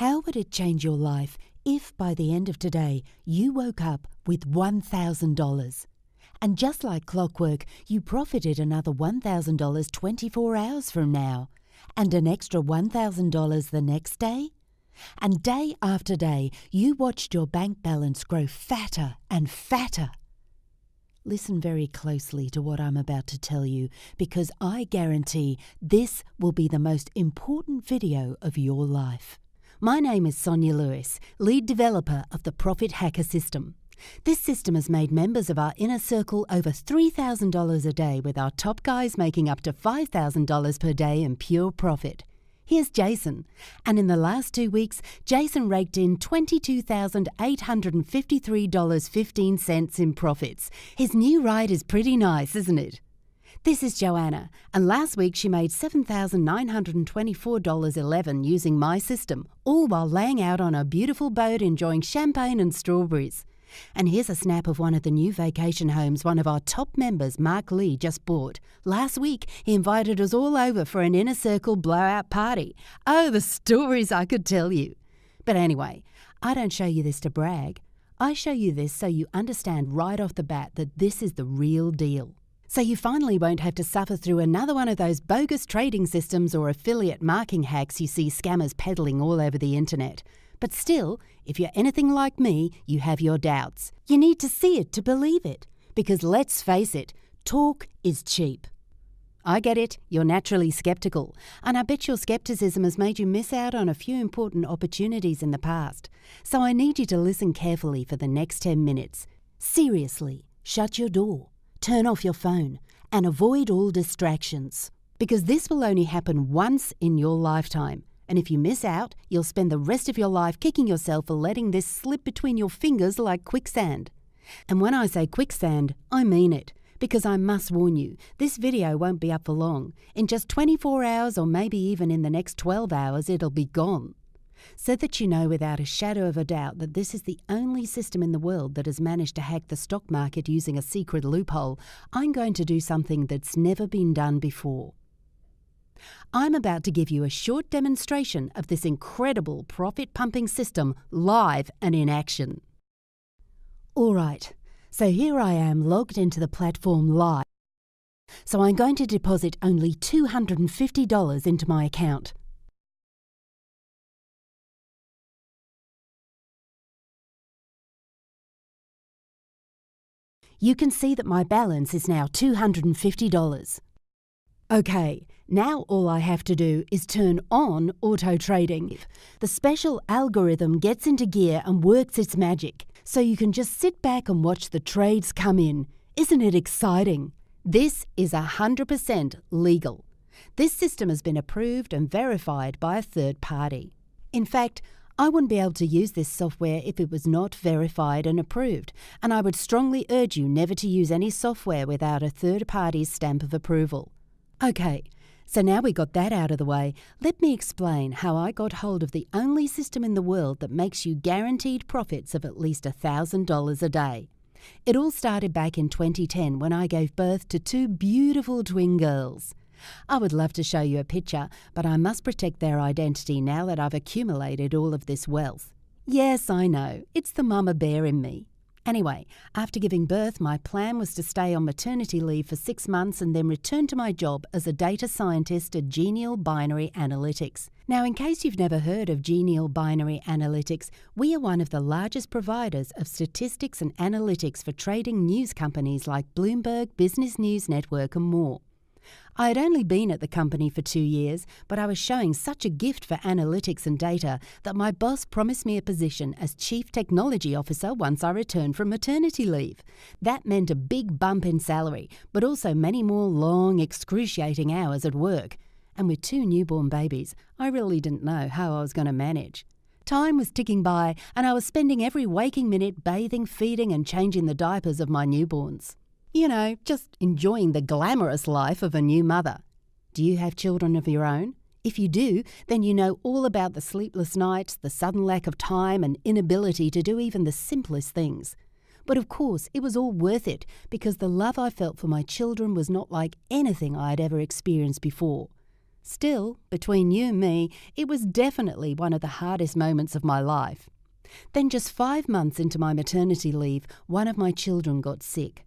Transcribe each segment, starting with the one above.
How would it change your life if by the end of today you woke up with $1,000? And just like clockwork, you profited another $1,000 24 hours from now, and an extra $1,000 the next day? And day after day, you watched your bank balance grow fatter and fatter. Listen very closely to what I'm about to tell you, because I guarantee this will be the most important video of your life. My name is Sonia Lewis, lead developer of the Profit Hacker System. This system has made members of our inner circle over $3,000 a day, with our top guys making up to $5,000 per day in pure profit. Here's Jason, and in the last 2 weeks, Jason raked in $22,853.15 in profits. His new ride is pretty nice, isn't it? This is Joanna, and last week she made $7,924.11 using my system, all while laying out on a beautiful boat enjoying champagne and strawberries. And here's a snap of one of the new vacation homes one of our top members, Mark Lee, just bought. Last week, he invited us all over for an inner circle blowout party. Oh, the stories I could tell you. But anyway, I don't show you this to brag. I show you this so you understand right off the bat that this is the real deal. So you finally won't have to suffer through another one of those bogus trading systems or affiliate marketing hacks you see scammers peddling all over the internet. But still, if you're anything like me, you have your doubts. You need to see it to believe it. Because let's face it, talk is cheap. I get it, you're naturally skeptical, and I bet your skepticism has made you miss out on a few important opportunities in the past. So I need you to listen carefully for the next 10 minutes. Seriously, shut your door, turn off your phone, and avoid all distractions. Because this will only happen once in your lifetime. And if you miss out, you'll spend the rest of your life kicking yourself for letting this slip between your fingers like quicksand. And when I say quicksand, I mean it. Because I must warn you, this video won't be up for long. In just 24 hours or maybe even in the next 12 hours, it'll be gone. So that you know without a shadow of a doubt that this is the only system in the world that has managed to hack the stock market using a secret loophole, I'm going to do something that's never been done before. I'm about to give you a short demonstration of this incredible profit-pumping system live and in action. All right, so here I am logged into the platform live. So I'm going to deposit only $250 into my account. You can see that my balance is now $250. Okay, now all I have to do is turn on auto trading. The special algorithm gets into gear and works its magic, so you can just sit back and watch the trades come in. Isn't it exciting? This is 100% legal. This system has been approved and verified by a third party. In fact, I wouldn't be able to use this software if it was not verified and approved, and I would strongly urge you never to use any software without a third party's stamp of approval. Okay, so now we got that out of the way, let me explain how I got hold of the only system in the world that makes you guaranteed profits of at least $1,000 a day. It all started back in 2010 when I gave birth to 2 beautiful twin girls. I would love to show you a picture, but I must protect their identity now that I've accumulated all of this wealth. Yes, I know, it's the mama bear in me. Anyway, after giving birth, my plan was to stay on maternity leave for 6 months and then return to my job as a data scientist at Genial Binary Analytics. Now, in case you've never heard of Genial Binary Analytics, we are one of the largest providers of statistics and analytics for trading news companies like Bloomberg, Business News Network and more. I had only been at the company for 2 years, but I was showing such a gift for analytics and data that my boss promised me a position as Chief Technology Officer once I returned from maternity leave. That meant a big bump in salary, but also many more long, excruciating hours at work. And with 2 newborn babies, I really didn't know how I was going to manage. Time was ticking by, and I was spending every waking minute bathing, feeding and changing the diapers of my newborns. You know, just enjoying the glamorous life of a new mother. Do you have children of your own? If you do, then you know all about the sleepless nights, the sudden lack of time and inability to do even the simplest things. But of course, it was all worth it because the love I felt for my children was not like anything I had ever experienced before. Still, between you and me, it was definitely one of the hardest moments of my life. Then just 5 months into my maternity leave, one of my children got sick.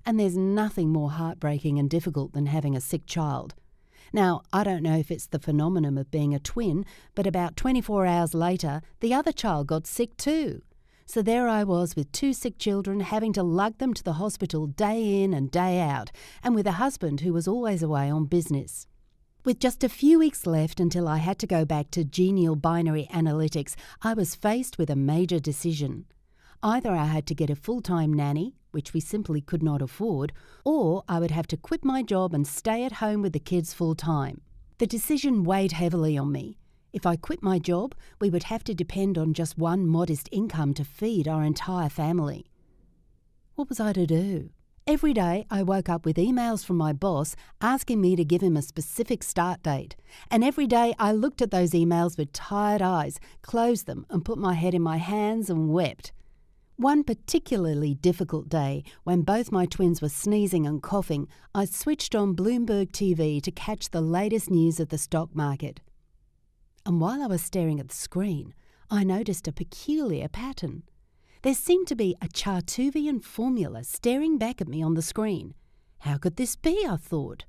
And there's nothing more heartbreaking and difficult than having a sick child. Now, I don't know if it's the phenomenon of being a twin, but about 24 hours later, the other child got sick too. So there I was with 2 sick children, having to lug them to the hospital day in and day out, and with a husband who was always away on business. With just a few weeks left until I had to go back to genial binary analytics, I was faced with a major decision. Either I had to get a full-time nanny, which we simply could not afford, or I would have to quit my job and stay at home with the kids full-time. The decision weighed heavily on me. If I quit my job, we would have to depend on just one modest income to feed our entire family. What was I to do? Every day I woke up with emails from my boss asking me to give him a specific start date, and every day I looked at those emails with tired eyes, closed them and put my head in my hands and wept. One particularly difficult day, when both my twins were sneezing and coughing, I switched on Bloomberg TV to catch the latest news of the stock market. And while I was staring at the screen, I noticed a peculiar pattern. There seemed to be a Chartuvian formula staring back at me on the screen. How could this be, I thought?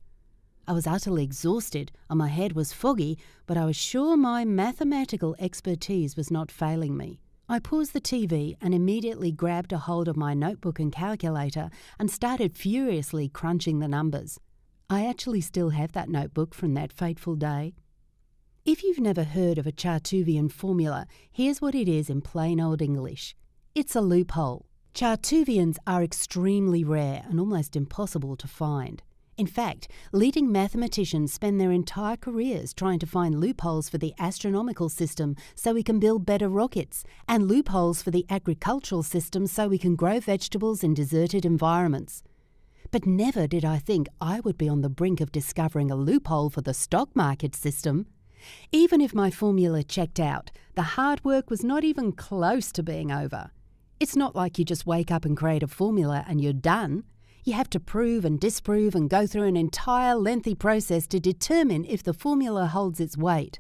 I was utterly exhausted and my head was foggy, but I was sure my mathematical expertise was not failing me. I paused the TV and immediately grabbed a hold of my notebook and calculator and started furiously crunching the numbers. I actually still have that notebook from that fateful day. If you've never heard of a Chartuvian formula, here's what it is in plain old English. It's a loophole. Chartuvians are extremely rare and almost impossible to find. In fact, leading mathematicians spend their entire careers trying to find loopholes for the astronomical system so we can build better rockets, and loopholes for the agricultural system so we can grow vegetables in deserted environments. But never did I think I would be on the brink of discovering a loophole for the stock market system. Even if my formula checked out, the hard work was not even close to being over. It's not like you just wake up and create a formula and you're done. You have to prove and disprove and go through an entire lengthy process to determine if the formula holds its weight.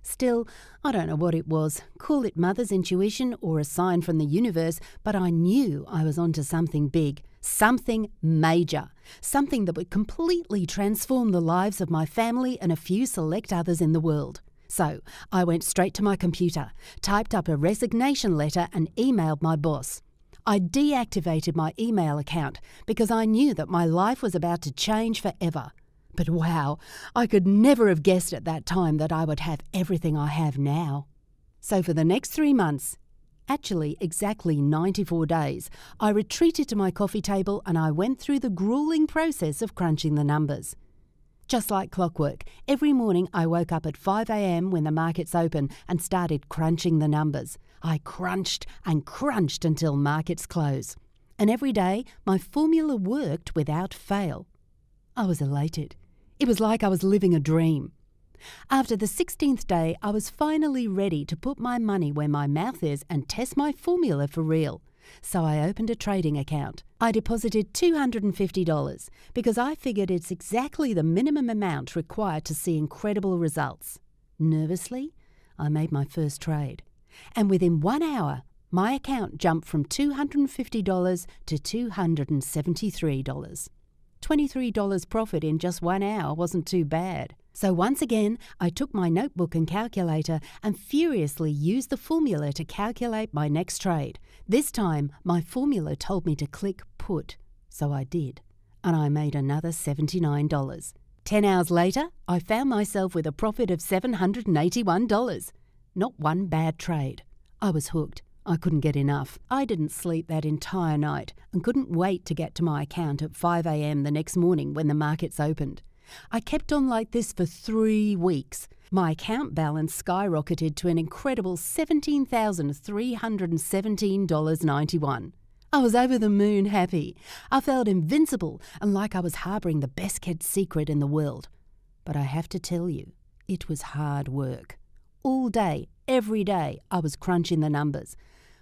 Still, I don't know what it was. Call it mother's intuition or a sign from the universe, but I knew I was onto something big, something major, something that would completely transform the lives of my family and a few select others in the world. So I went straight to my computer, typed up a resignation letter and emailed my boss. I deactivated my email account because I knew that my life was about to change forever. But wow, I could never have guessed at that time that I would have everything I have now. So for the next 3 months, actually exactly 94 days, I retreated to my coffee table and I went through the grueling process of crunching the numbers. Just like clockwork, every morning I woke up at 5 a.m. when the markets open and started crunching the numbers. I crunched and crunched until markets close. And every day, my formula worked without fail. I was elated. It was like I was living a dream. After the 16th day, I was finally ready to put my money where my mouth is and test my formula for real. So I opened a trading account. I deposited $250 because I figured it's exactly the minimum amount required to see incredible results. Nervously, I made my first trade. And within 1 hour, my account jumped from $250 to $273. $23 profit in just 1 hour wasn't too bad. So once again, I took my notebook and calculator and furiously used the formula to calculate my next trade. This time, my formula told me to click put, so I did, and I made another $79. 10 hours later, I found myself with a profit of $781. Not one bad trade. I was hooked. I couldn't get enough. I didn't sleep that entire night and couldn't wait to get to my account at 5 a.m. the next morning when the markets opened. I kept on like this for 3 weeks. My account balance skyrocketed to an incredible $17,317.91. I was over the moon happy. I felt invincible and like I was harbouring the best-kept secret in the world. But I have to tell you, it was hard work. All day, every day, I was crunching the numbers.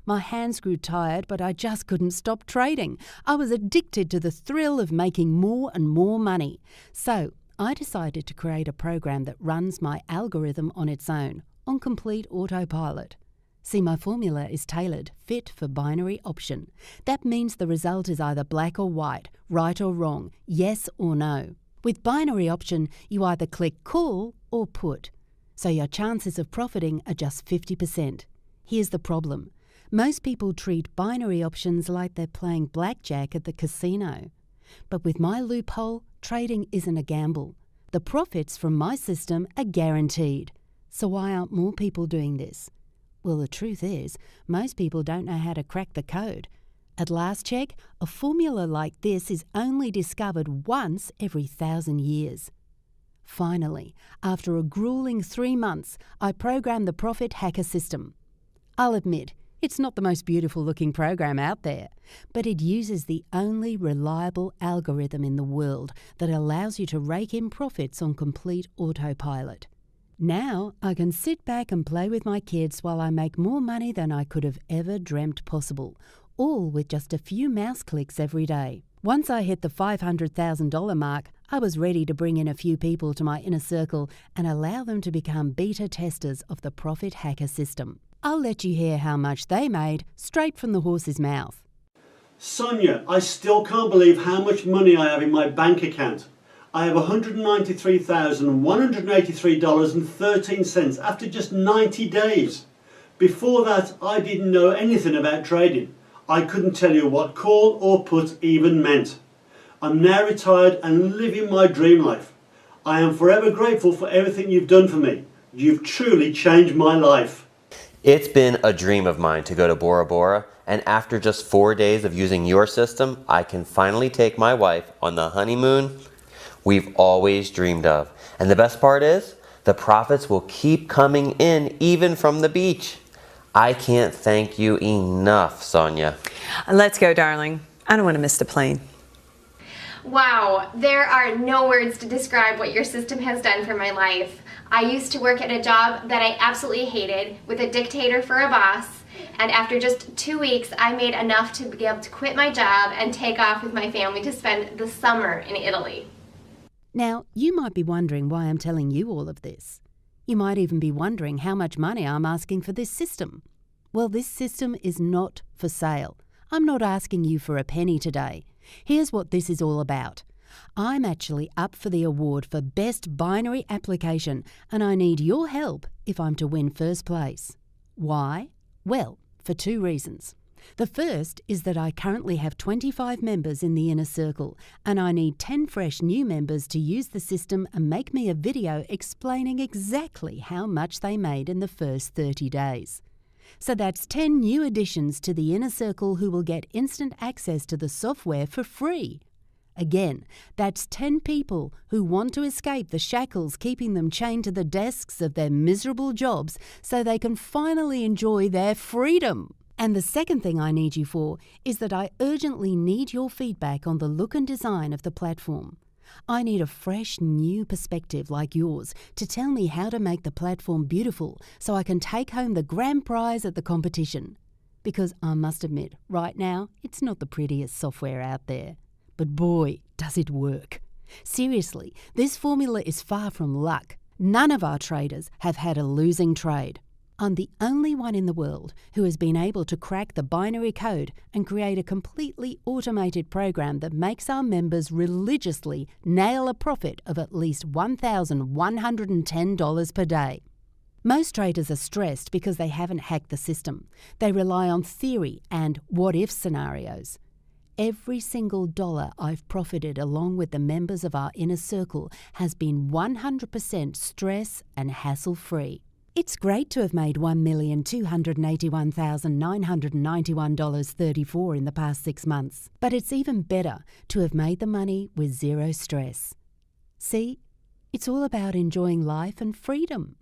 My hands grew tired, but I just couldn't stop trading. I was addicted to the thrill of making more and more money. So I decided to create a program that runs my algorithm on its own, on complete autopilot. See, my formula is tailored, fit for binary option. That means the result is either black or white, right or wrong, yes or no. With binary option, you either click call or put. So your chances of profiting are just 50%. Here's the problem. Most people treat binary options like they're playing blackjack at the casino. But with my loophole, trading isn't a gamble. The profits from my system are guaranteed. So why aren't more people doing this? Well, the truth is, most people don't know how to crack the code. At last check, a formula like this is only discovered once every 1,000 years. Finally, after a grueling 3 months, I programmed the Profit Hacker system. I'll admit, it's not the most beautiful looking program out there, but it uses the only reliable algorithm in the world that allows you to rake in profits on complete autopilot. Now I can sit back and play with my kids while I make more money than I could have ever dreamt possible, all with just a few mouse clicks every day. Once I hit the $500,000 mark, I was ready to bring in a few people to my inner circle and allow them to become beta testers of the Profit Hacker system. I'll let you hear how much they made straight from the horse's mouth. Sonia, I still can't believe how much money I have in my bank account. I have $193,183.13 after just 90 days. Before that, I didn't know anything about trading. I couldn't tell you what call or put even meant. I'm now retired and living my dream life. I am forever grateful for everything you've done for me. You've truly changed my life. It's been a dream of mine to go to Bora Bora, and after just 4 days of using your system, I can finally take my wife on the honeymoon we've always dreamed of. And the best part is, the profits will keep coming in even from the beach. I can't thank you enough, Sonia. Let's go, darling. I don't want to miss the plane. Wow, there are no words to describe what your system has done for my life. I used to work at a job that I absolutely hated with a dictator for a boss, and after just 2 weeks I made enough to be able to quit my job and take off with my family to spend the summer in Italy. Now, you might be wondering why I'm telling you all of this. You might even be wondering how much money I'm asking for this system. Well, this system is not for sale. I'm not asking you for a penny today. Here's what this is all about. I'm actually up for the award for Best Binary Application, and I need your help if I'm to win first place. Why? Well, for 2 reasons. The first is that I currently have 25 members in the inner circle, and I need 10 fresh new members to use the system and make me a video explaining exactly how much they made in the first 30 days. So that's 10 new additions to the inner circle who will get instant access to the software for free. Again, that's 10 people who want to escape the shackles keeping them chained to the desks of their miserable jobs so they can finally enjoy their freedom. And the second thing I need you for is that I urgently need your feedback on the look and design of the platform. I need a fresh, new perspective like yours to tell me how to make the platform beautiful so I can take home the grand prize at the competition. Because I must admit, right now, it's not the prettiest software out there. But boy, does it work. Seriously, this formula is far from luck. None of our traders have had a losing trade. I'm the only one in the world who has been able to crack the binary code and create a completely automated program that makes our members religiously nail a profit of at least $1,110 per day. Most traders are stressed because they haven't hacked the system. They rely on theory and what-if scenarios. Every single dollar I've profited along with the members of our inner circle has been 100% stress and hassle-free. It's great to have made $1,281,991.34 in the past 6 months, but it's even better to have made the money with zero stress. See, it's all about enjoying life and freedom.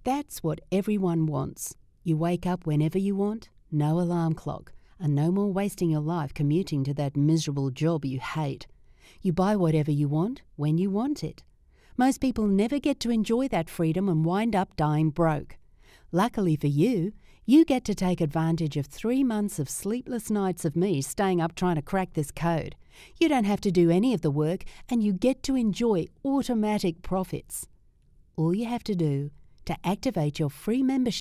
That's what everyone wants. You wake up whenever you want, no alarm clock, and no more wasting your life commuting to that miserable job you hate. You buy whatever you want when you want it. Most people never get to enjoy that freedom and wind up dying broke. Luckily for you, You get to take advantage of 3 months of sleepless nights of me staying up trying to crack this code. You don't have to do any of the work and you get to enjoy automatic profits. All you have to do to activate your free membership